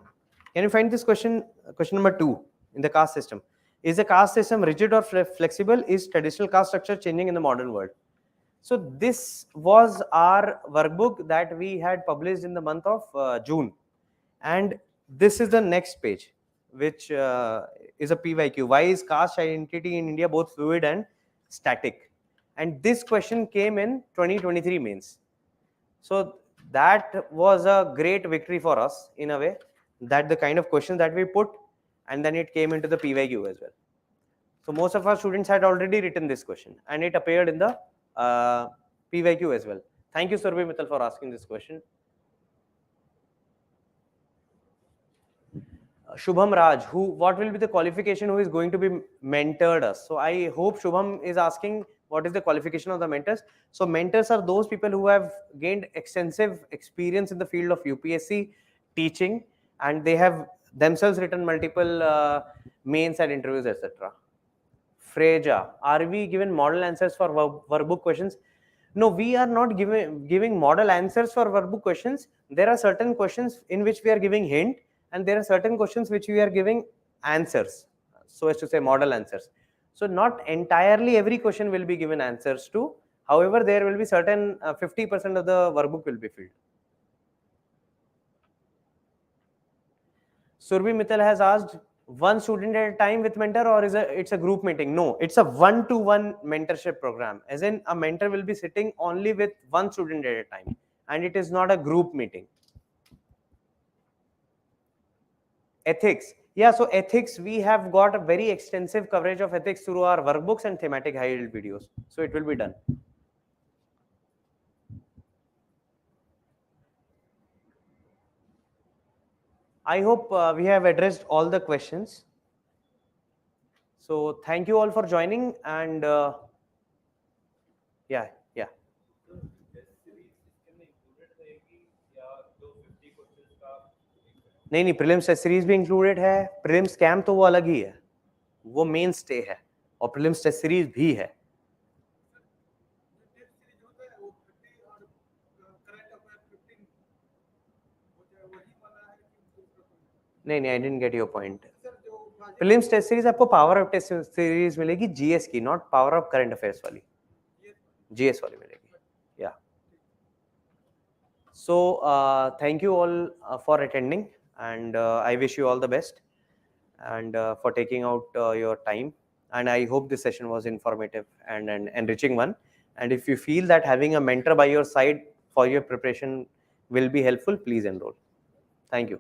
can you find this question number 2 in the caste system? Is the caste system rigid or flexible? Is traditional caste structure changing in the modern world? So this was our workbook that we had published in the month of June. And this is the next page, which is a PYQ. Why is caste identity in India both fluid and static? And this question came in 2023 mains. So that was a great victory for us in a way, that the kind of question that we put, and then it came into the PYQ as well. So most of our students had already written this question, and it appeared in the PYQ as well. Thank you, Surabhi Mittal, for asking this question. Shubham Raj, what will be the qualification who is going to be mentored us? So I hope Shubham is asking what is the qualification of the mentors. So mentors are those people who have gained extensive experience in the field of UPSC teaching, and they have themselves written multiple mains and interviews, etc. Freja, are we given model answers for workbook questions? No, we are not giving model answers for workbook questions. There are certain questions in which we are giving hint, and there are certain questions which we are giving answers, so as to say model answers. So not entirely every question will be given answers to. However, there will be certain 50% of the workbook will be filled. Surabhi Mittal has asked, one student at a time with mentor, or it's a group meeting? No, it's a one-to-one mentorship program, as in a mentor will be sitting only with one student at a time, and it is not a group meeting. Ethics, yeah, so ethics, we have got a very extensive coverage of ethics through our workbooks and thematic high yield videos, so it will be done. I hope we have addressed all the questions. So thank you all for joining, and yeah. नहीं, prelims test series भी included है, prelims camp तो वो अलग ही है, वो main stay है, और प्रीलिम्स टेस्ट सीरीज भी है. नहीं, I didn't get your point. Prelims test series आपको पावर ऑफ टेस्ट सीरीज मिलेगी जीएस की, not power of current affairs वाली, जीएस वाली मिलेगी. या so thank you all for attending and I wish you all the best and for taking out your time, and I hope this session was informative and an enriching one. And if you feel that having a mentor by your side for your preparation will be helpful, please enroll. Thank you.